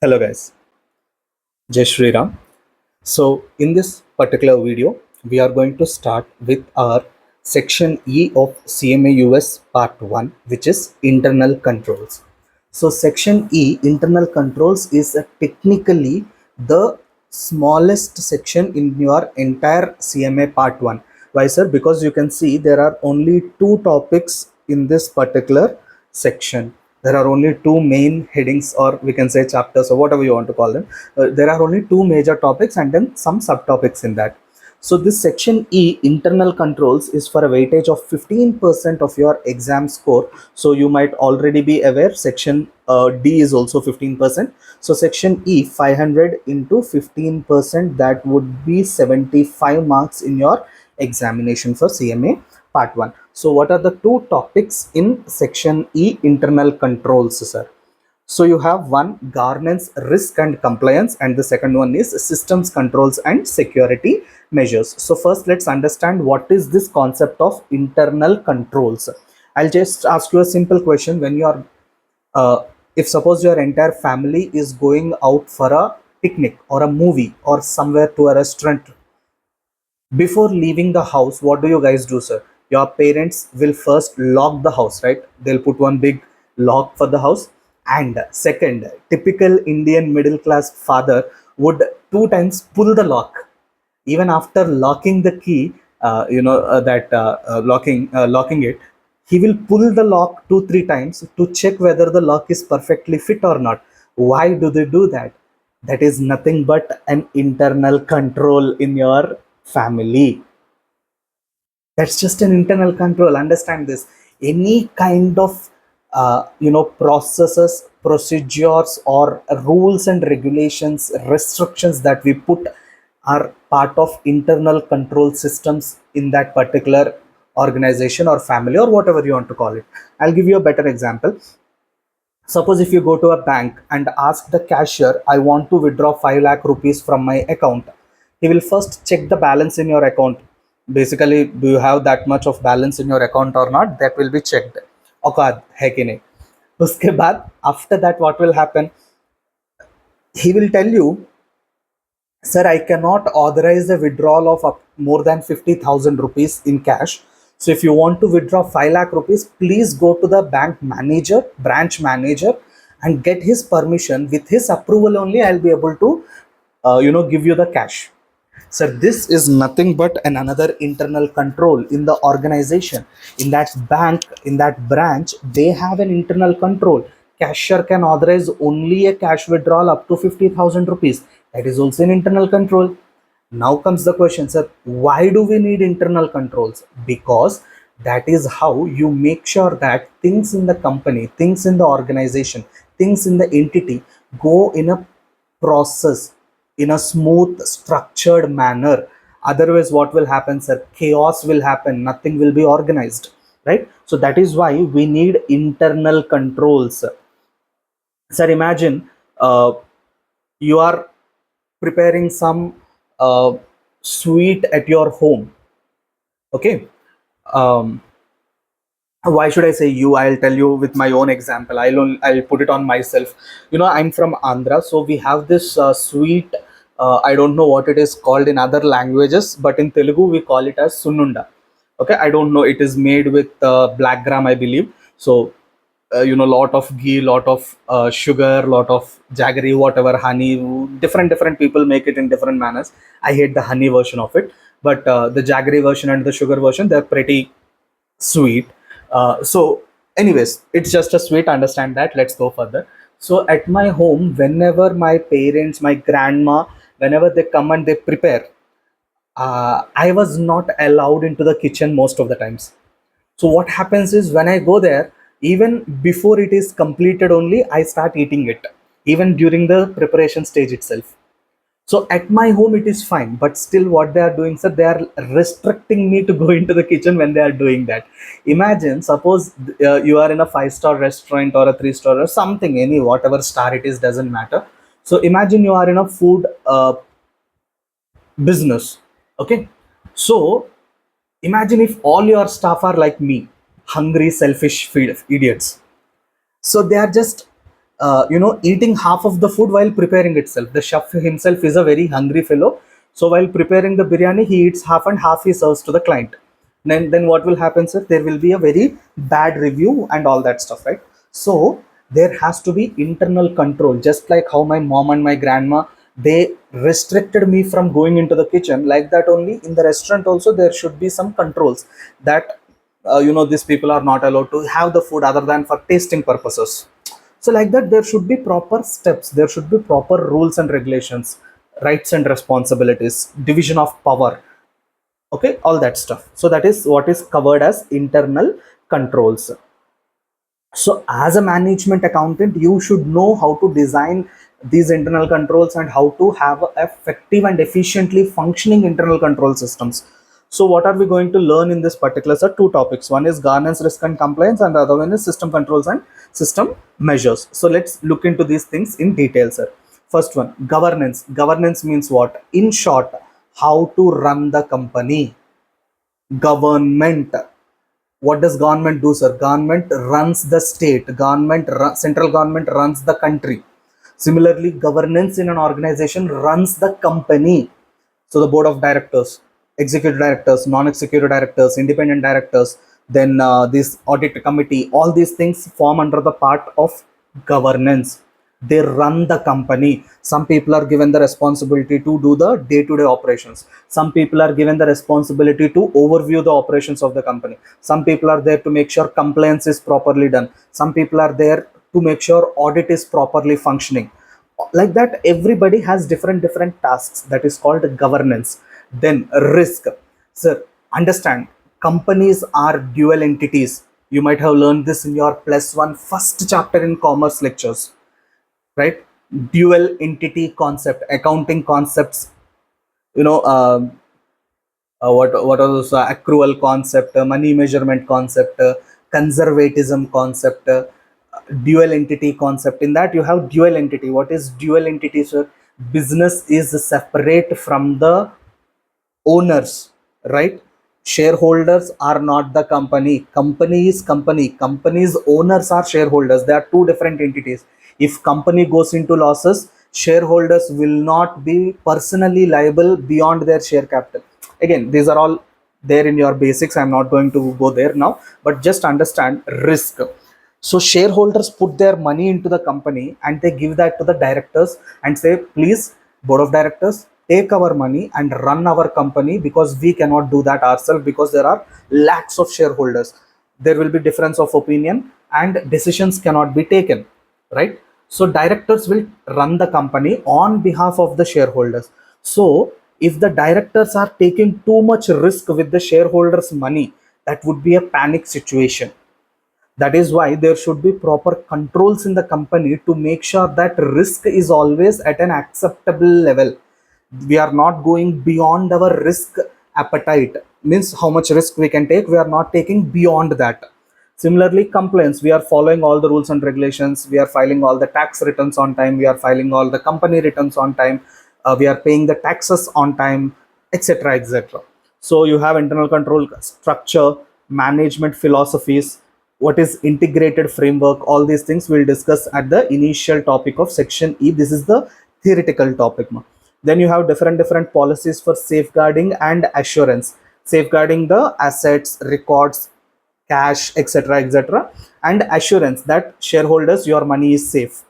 Hello guys, Jai Shri Ram. So in this particular video, we are going to start with our section E of CMA US part 1, which is internal controls. So section E, internal controls, is technically the smallest section in your entire CMA part 1. Why sir? Because you can see there are only two topics in this particular section. There are only two main headings, or we can say chapters, or whatever you want to call them. There are only two major topics and then some subtopics in that. So this section E, internal controls, is for a weightage of 15% of your exam score. So you might already be aware section D is also 15%. So section E, 500 into 15%, that would be 75 marks in your examination for CMA part 1. So what are the two topics in section E, internal controls, sir? So you have one, governance, risk and compliance, and the second one is systems, controls and security measures. So first let's understand what is this concept of internal controls. I'll just ask you a simple question. When you are if suppose your entire family is going out for a picnic or a movie or somewhere to a restaurant, before leaving the house, what do you guys do, sir? Your parents will first lock the house, right? They'll put one big lock for the house. And second, typical Indian middle class father would two times pull the lock. Even after locking the key, locking it, he will pull the lock two three times to check whether the lock is perfectly fit or not. Why do they do that? That is nothing but an internal control in your family. That's just an internal control. Understand this. Any kind of processes, procedures, or rules and regulations, restrictions that we put are part of internal control systems in that particular organization or family or whatever you want to call it. I'll give you a better example. Suppose if you go to a bank and ask the cashier, I want to withdraw 5 lakh rupees from my account. He will first check the balance in your account. Basically, do you have that much of balance in your account or not? That will be checked. औकात है कि नहीं. उसके बाद, after that, what will happen? He will tell you, sir, I cannot authorize a withdrawal of more than 50,000 rupees in cash. So if you want to withdraw 5 lakh rupees, please go to the bank manager, branch manager, and get his permission. With his approval only, I'll be able to, give you the cash. Sir, this is nothing but another internal control in the organization. In that bank, in that branch, they have an internal control. Cashier can authorize only a cash withdrawal up to 50,000 rupees. That is also an internal control. Now comes the question, sir, why do we need internal controls? Because that is how you make sure that things in the company, things in the organization, things in the entity go in a process, in a smooth, structured manner. Otherwise, what will happen, sir? Chaos will happen, nothing will be organized, right? So that is why we need internal controls. Sir, imagine you are preparing some sweet at your home. Okay. Um, why should I say you? I'll tell you with my own example. I'll put it on myself. I'm from Andhra, so we have this sweet. I don't know what it is called in other languages, but in Telugu we call it as sununda. Okay, I don't know. It is made with black gram, I believe. So lot of ghee, lot of sugar, lot of jaggery, whatever, honey. Different people make it in different manners. I hate the honey version of it, but the jaggery version and the sugar version, they're pretty sweet. So anyways, it's just a sweet, understand that. Let's go further. So at my home, whenever my parents, my grandma, whenever they come and they prepare, I was not allowed into the kitchen most of the times. So what happens is, when I go there, even before it is completed only, I start eating it, even during the preparation stage itself. So at my home it is fine, but still what they are doing, sir, they are restricting me to go into the kitchen when they are doing that. Imagine, suppose you are in a 5-star restaurant or a 3-star or something, any whatever star it is, doesn't matter. So imagine you are in a food business. Okay. So imagine if all your staff are like me, hungry, selfish idiots. So they are just eating half of the food while preparing itself. The chef himself is a very hungry fellow, so while preparing the biryani he eats half and half he serves to the client. Then what will happen, sir? There will be a very bad review and all that stuff, right? So there has to be internal control, just like how my mom and my grandma, they restricted me from going into the kitchen. Like that only in the restaurant also there should be some controls, that these people are not allowed to have the food other than for tasting purposes. So like that there should be proper steps, there should be proper rules and regulations, rights and responsibilities, division of power, okay, all that stuff. So that is what is covered as internal controls. So as a management accountant, you should know how to design these internal controls and how to have effective and efficiently functioning internal control systems. So what are we going to learn in this particular, sir? Two topics. One is governance, risk and compliance, and the other one is system controls and system measures. So let's look into these things in detail, sir. First one, governance. Governance means what? In short, how to run the company. Government. What does government do, sir? Government runs the state. Central government runs the country. Similarly, governance in an organization runs the company. So the board of directors, executive directors, non-executive directors, independent directors, then this audit committee, all these things form under the part of governance. They run the company. Some people are given the responsibility to do the day-to-day operations. Some people are given the responsibility to overview the operations of the company. Some people are there to make sure compliance is properly done. Some people are there to make sure audit is properly functioning. Like that, everybody has different tasks. That is called governance. Then risk. Sir, understand, companies are dual entities. You might have learned this in your +1 first chapter in commerce lectures, right? Dual entity concept, accounting concepts, you know uh, what are those, accrual concept, money measurement concept, conservatism concept, dual entity concept. In that you have dual entity. What is dual entity, sir? Business is separate from the owners, right? Shareholders are not the company. Company is company. Company's owners are shareholders. They are two different entities. If company goes into losses, shareholders will not be personally liable beyond their share capital. Again, these are all there in your basics. I'm not going to go there now, but just understand risk. So shareholders put their money into the company and they give that to the directors and say, please, board of directors, take our money and run our company, because we cannot do that ourselves, because there are lakhs of shareholders. There will be difference of opinion and decisions cannot be taken, right? So directors will run the company on behalf of the shareholders. So if the directors are taking too much risk with the shareholders money, that would be a panic situation. That is why there should be proper controls in the company to make sure that risk is always at an acceptable level. We are not going beyond our risk appetite. Means how much risk we can take, we are not taking beyond that. Similarly, compliance, we are following all the rules and regulations, we are filing all the tax returns on time, we are filing all the company returns on time, we are paying the taxes on time, etc, etc. So you have internal control structure, management philosophies, what is integrated framework. All these things we'll discuss at the initial topic of section E. This is the theoretical topic. Then you have different policies for safeguarding and assurance. Safeguarding the assets, records, cash, etc, etc, and assurance that shareholders, your money is safe.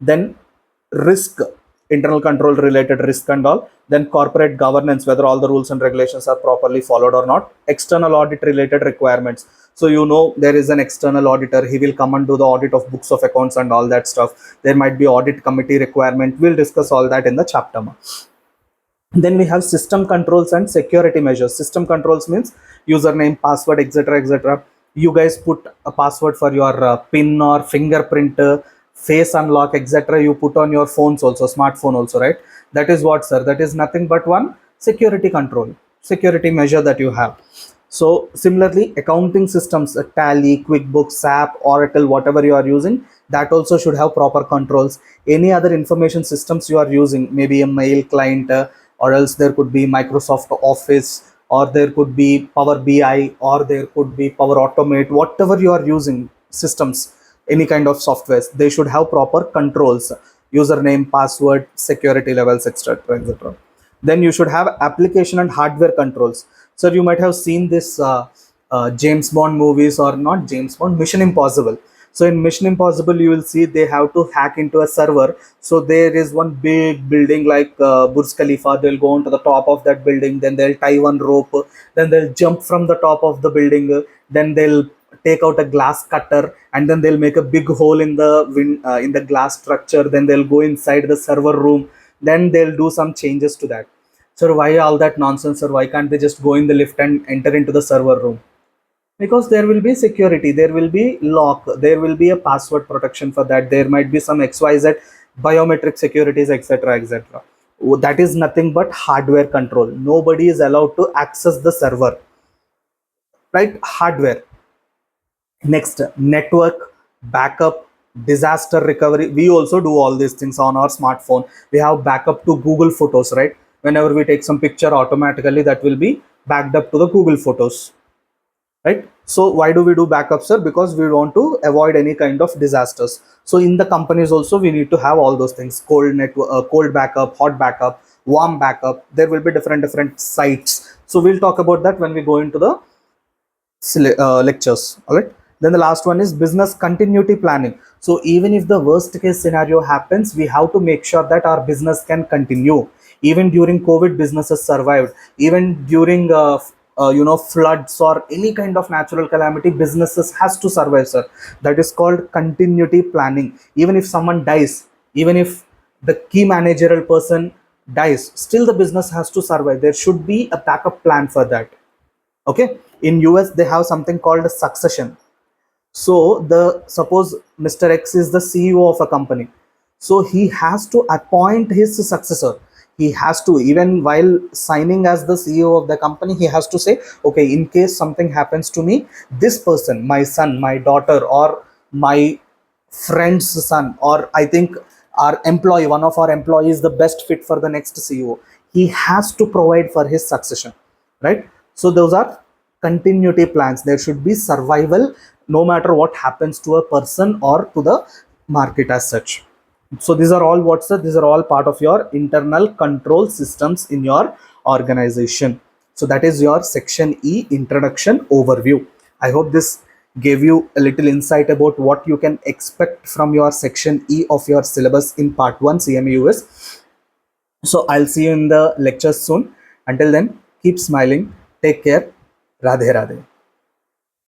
Then risk, internal control related risk and all. Then corporate governance, whether all the rules and regulations are properly followed or not. External audit related requirements. So there is an external auditor, he will come and do the audit of books of accounts and all that stuff. There might be audit committee requirement. We'll discuss all that in the chapter. Then we have system controls and security measures. System controls means username, password, etc, etc. You guys put a password for your pin or fingerprint, face unlock, etc. You put on your phones also, smartphone also, right? That is what, sir? That is nothing but one security control, security measure that you have. So similarly, accounting systems, Tally, QuickBooks, SAP, Oracle, whatever you are using, that also should have proper controls. Any other information systems you are using, maybe a mail client, or else there could be Microsoft Office, or there could be Power BI, or there could be Power Automate, whatever you are using systems, any kind of softwares, they should have proper controls, username, password, security levels, etc., etc. Then you should have application and hardware controls. So you might have seen this James Bond movies, or not James Bond, Mission Impossible. So in Mission Impossible, you will see they have to hack into a server. So there is one big building like Burj Khalifa. They'll go onto the top of that building, then they'll tie one rope, then they'll jump from the top of the building, then they'll take out a glass cutter, and then they'll make a big hole in the in the glass structure. Then they'll go inside the server room. Then they'll do some changes to that. So why all that nonsense, or why can't they just go in the lift and enter into the server room? Because there will be security, there will be lock, there will be a password protection for that, there might be some xyz biometric securities, etc., etc. That is nothing but hardware control. Nobody is allowed to access the server, right? Hardware. Next, network, backup, disaster recovery. We also do all these things on our smartphone. We have backup to Google Photos, right? Whenever we take some picture, automatically that will be backed up to the Google Photos, right? So why do we do backup, sir? Because we want to avoid any kind of disasters. So in the companies also, we need to have all those things: cold network, cold backup, hot backup, warm backup. There will be different sites. So we'll talk about that when we go into the lectures. All right. Then the last one is business continuity planning. So even if the worst case scenario happens, we have to make sure that our business can continue. Even during COVID, businesses survived. Even during floods or any kind of natural calamity, businesses has to survive, sir. That is called continuity planning. Even if someone dies, even if the key managerial person dies, still the business has to survive. There should be a backup plan for that. Okay. In US, they have something called a succession. So suppose Mr. X is the CEO of a company. So he has to appoint his successor. He has to, even while signing as the CEO of the company, he has to say, okay, in case something happens to me, this person, my son, my daughter, or my friend's son, or I think our employee, one of our employees is the best fit for the next CEO. He has to provide for his succession, right? So those are continuity plans. There should be survival no matter what happens to a person or to the market as such. So these are all these are all part of your internal control systems in your organization. So that is your section E, introduction overview. I hope this gave you a little insight about what you can expect from your section E of your syllabus in part 1 CMA US. So I'll see you in the lectures soon. Until then, keep smiling. Take care. Radhe Radhe.